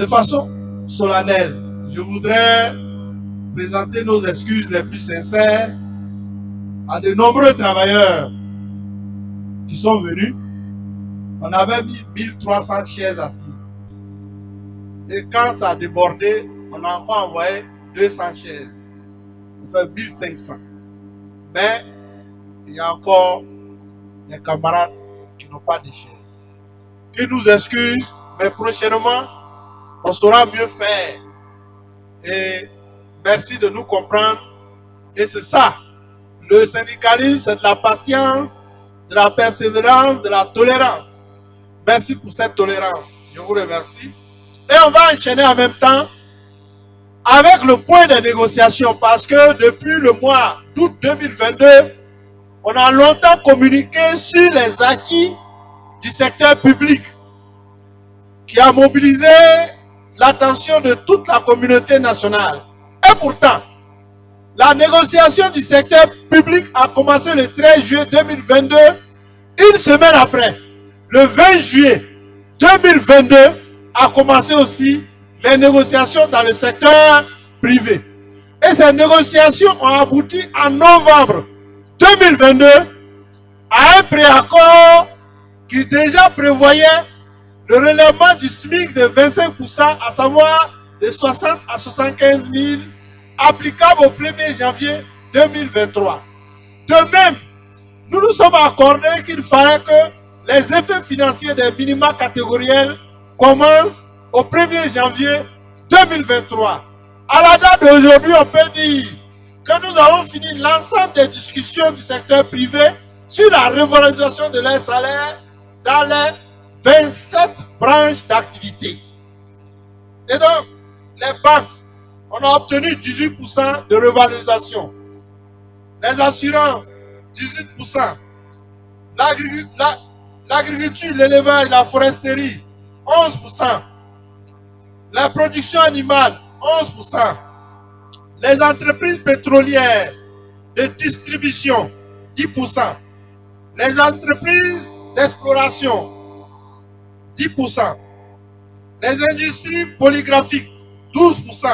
De façon solennelle, je voudrais présenter nos excuses les plus sincères à de nombreux travailleurs qui sont venus. On avait mis 1300 chaises assises. Et quand ça a débordé, on a encore envoyé 200 chaises. Ça fait 1500. Mais il y a encore des camarades qui n'ont pas de chaises. Qu'ils nous excusent, mais prochainement, on saura mieux faire. Et merci de nous comprendre. Et c'est ça. Le syndicalisme, c'est de la patience, de la persévérance, de la tolérance. Merci pour cette tolérance. Je vous remercie. Et on va enchaîner en même temps avec le point de négociation parce que depuis le mois d'août 2022, on a longtemps communiqué sur les acquis du secteur public qui a mobilisé l'attention de toute la communauté nationale. Et pourtant, la négociation du secteur public a commencé le 13 juillet 2022, une semaine après. Le 20 juillet 2022 a commencé aussi les négociations dans le secteur privé. Et ces négociations ont abouti en novembre 2022 à un préaccord qui déjà prévoyait le relèvement du SMIC de 25%, à savoir de 60 à 75 000, applicable au 1er janvier 2023. De même, nous nous sommes accordés qu'il fallait que les effets financiers des minima catégoriels commencent au 1er janvier 2023. À la date d'aujourd'hui, on peut dire que nous avons fini l'ensemble des discussions du secteur privé sur la revalorisation de leurs salaires dans les 27 branches d'activité. Et donc, les banques, on a obtenu 18% de revalorisation. Les assurances, 18%. L'agriculture, l'élevage, la foresterie, 11%. La production animale, 11%. Les entreprises pétrolières de distribution, 10%. Les entreprises d'exploration, 10%. Les industries polygraphiques, 12%.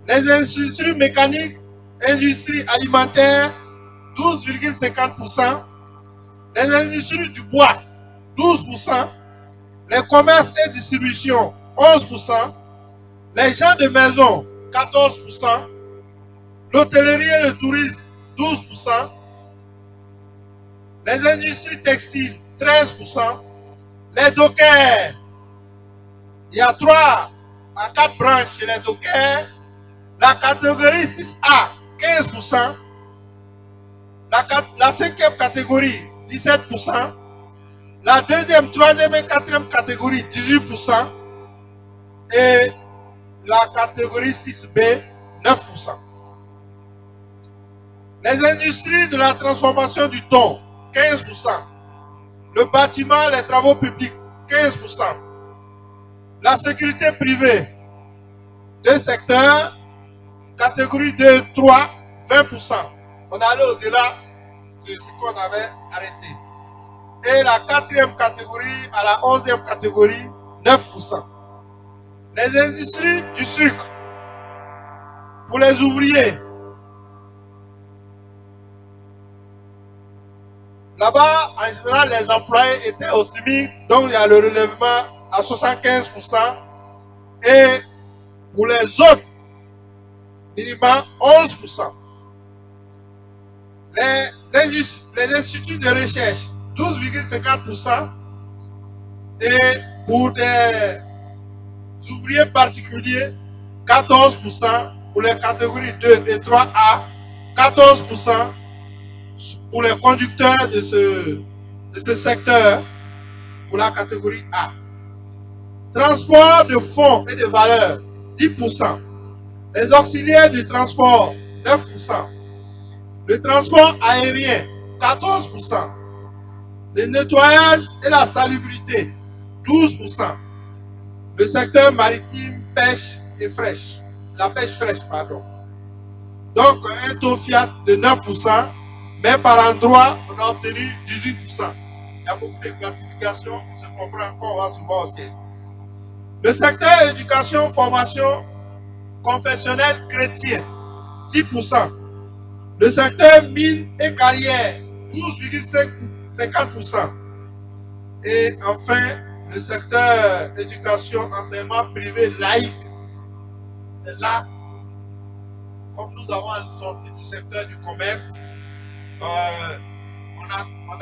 Les industries mécaniques, industries alimentaires, 12,50%. Les industries du bois, 12%. Les commerces et distributions, 11%. Les gens de maison, 14%. L'hôtellerie et le tourisme, 12%. Les industries textiles, 13%. Les dockers, il y a 3 à 4 branches chez les dockers. La catégorie 6A, 15%. La 5e catégorie, 17%. La 2e, 3e et 4e catégorie, 18%. Et la catégorie 6B, 9%. Les industries de la transformation du thon, 15%. Le bâtiment, les travaux publics, 15%. La sécurité privée, 2 secteurs, catégorie 2, 3, 20%. On allait au-delà de ce qu'on avait arrêté. Et la 4e catégorie à la 11e catégorie, 9%. Les industries du sucre, pour les ouvriers, là-bas, en général, les employés étaient au SMIC, donc il y a le relèvement à 75%. Et pour les autres, minimum 11%. Les instituts de recherche, 12,50%. Et pour des ouvriers particuliers, 14%. Pour les catégories 2 et 3A, 14%. Pour les conducteurs de ce secteur, pour la catégorie A. Transport de fonds et de valeurs, 10%. Les auxiliaires du transport, 9%. Le transport aérien, 14%. Le nettoyage et la salubrité, 12%. Le secteur maritime, pêche et fraîche. La pêche fraîche, pardon. Donc, un taux fiat de 9%, mais par endroit, on a obtenu 18%. Il y a beaucoup de classifications, on se comprend qu'on va souvent au ciel. Le secteur éducation, formation, confessionnel chrétien, 10%. Le secteur mine et carrière, 12,50%. Et enfin, le secteur éducation, enseignement privé laïque, c'est là, comme nous avons sorti du secteur du commerce, on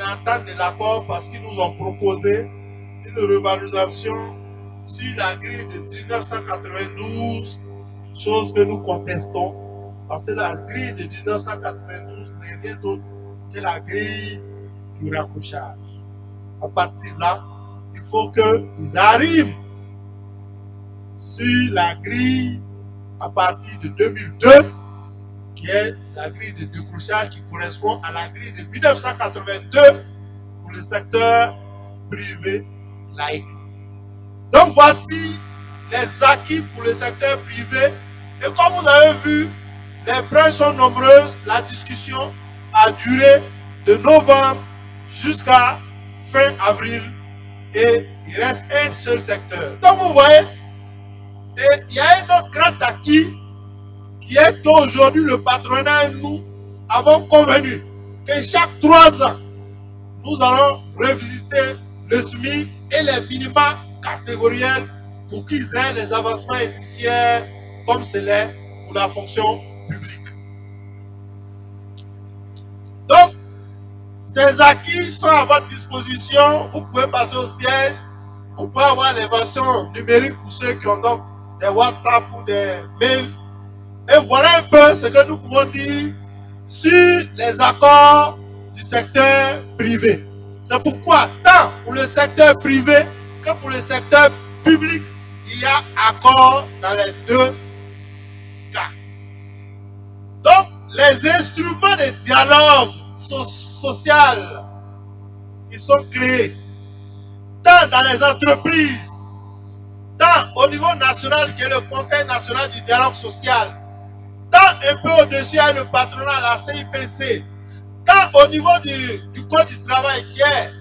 attend de l'accord parce qu'ils nous ont proposé une revalorisation sur la grille de 1992, chose que nous contestons, parce que la grille de 1992 n'est rien d'autre que la grille du raccrochage. À partir de là, il faut qu'ils arrivent sur la grille à partir de 2002, qui est la grille de décrochage qui correspond à la grille de 1982 pour le secteur privé laïque. Donc voici les acquis pour le secteur privé. Et comme vous avez vu, les branches sont nombreuses. La discussion a duré de novembre jusqu'à fin avril. Et il reste un seul secteur. Donc vous voyez, et il y a un autre grand acquis qui est qu'aujourd'hui le patronat et nous avons convenu que chaque 3 ans, nous allons revisiter le SMIC et les minima catégoriels pour qu'ils aient les avancements indiciaires comme c'est l'est pour la fonction publique. Donc, ces acquis sont à votre disposition. Vous pouvez passer au siège. Vous pouvez avoir les versions numériques pour ceux qui ont donc des WhatsApp ou des mails. Et voilà un peu ce que nous pouvons dire sur les accords du secteur privé. C'est pourquoi, tant pour le secteur privé que pour le secteur public, il y a accord dans les deux cas. Donc, les instruments de dialogue social qui sont créés, tant dans les entreprises, tant au niveau national qui est le Conseil national du dialogue social, tant un peu au-dessus le patronat, la CIPC, tant au niveau du Code du travail qui est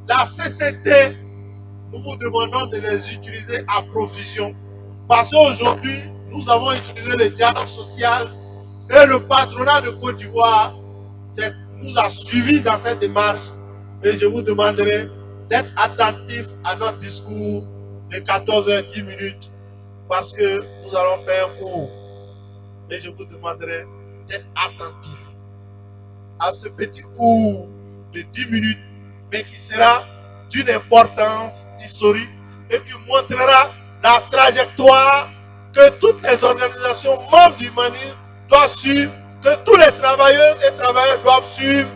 la CCT, nous vous demandons de les utiliser à profusion. Parce qu'aujourd'hui, nous avons utilisé le dialogue social et le patronat de Côte d'Ivoire nous a suivis dans cette démarche. Et je vous demanderai d'être attentif à notre discours de 14h10 parce que nous allons faire un cours. Et je vous demanderai d'être attentif à ce petit cours de 10 minutes, mais qui sera d'une importance historique et qui montrera la trajectoire que toutes les organisations membres du MANI doivent suivre, que tous les travailleurs et travailleurs doivent suivre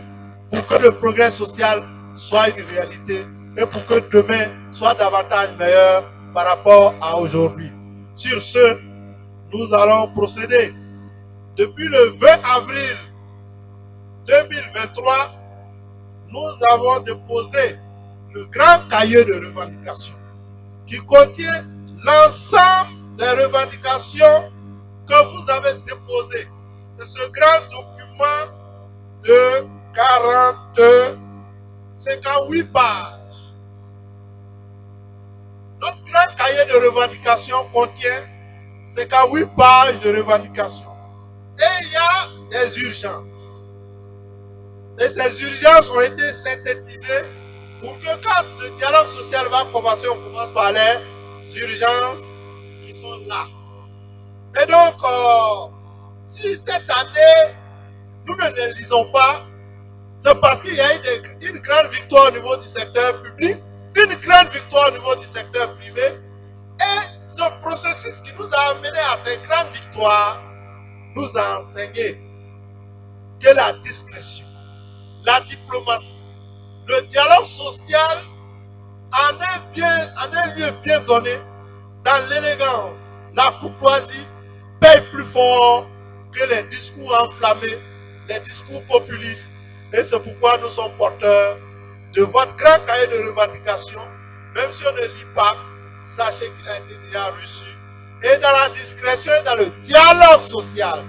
pour que le progrès social soit une réalité et pour que demain soit davantage meilleur par rapport à aujourd'hui. Sur ce, nous allons procéder. Depuis le 20 avril 2023, nous avons déposé le grand cahier de revendications qui contient l'ensemble des revendications que vous avez déposées. C'est ce grand document de 58 pages. Notre grand cahier de revendications contient 58 pages de revendications. Et il y a des urgences. Et ces urgences ont été synthétisées pour que quand le dialogue social va commencer, on commence par les urgences qui sont là. Et donc, si cette année, nous ne les lisons pas, c'est parce qu'il y a une grande victoire au niveau du secteur public, une grande victoire au niveau du secteur privé. Et ce processus qui nous a amené à ces grandes victoires nous a enseigné que la discrétion, la diplomatie, le dialogue social en un lieu bien donné, dans l'élégance, la courtoisie, paye plus fort que les discours enflammés, les discours populistes. Et c'est pourquoi nous sommes porteurs de votre grand cahier de revendications. Même si on ne lit pas, sachez qu'il a été déjà reçu. Et dans la discrétion et dans le dialogue social,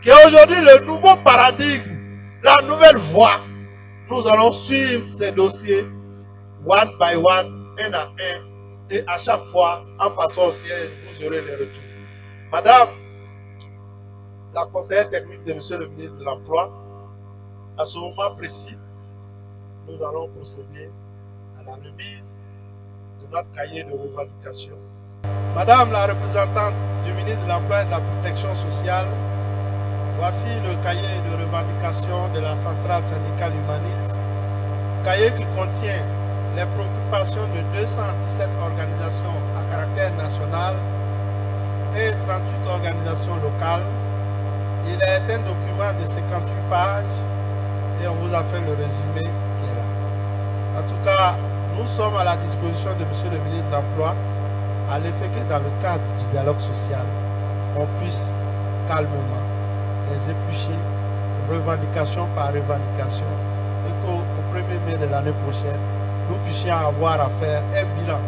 qui est aujourd'hui le nouveau paradigme, la nouvelle voie, nous allons suivre ces dossiers one by one, un à un, Et à chaque fois, en passant au siège, vous aurez les retours. Madame, la conseillère technique de Monsieur le ministre de l'Emploi, à ce moment précis, nous allons procéder à la remise de notre cahier de revendication. Madame la représentante du ministre de l'Emploi et de la Protection sociale, voici le cahier de revendication de la centrale syndicale humaniste, cahier qui contient les préoccupations de 217 organisations à caractère national et 38 organisations locales. Il est un document de 58 pages et on vous a fait le résumé qui est là. En tout cas, nous sommes à la disposition de Monsieur le ministre de l'Emploi à l'effet que dans le cadre du dialogue social, on puisse calmement les éplucher, revendication par revendication, et qu'au 1er mai de l'année prochaine, nous puissions avoir à faire un bilan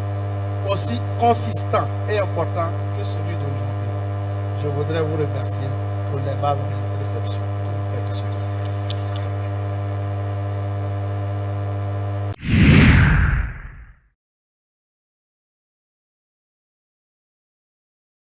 aussi consistant et important que celui d'aujourd'hui. Je voudrais vous remercier pour l'aimable réception.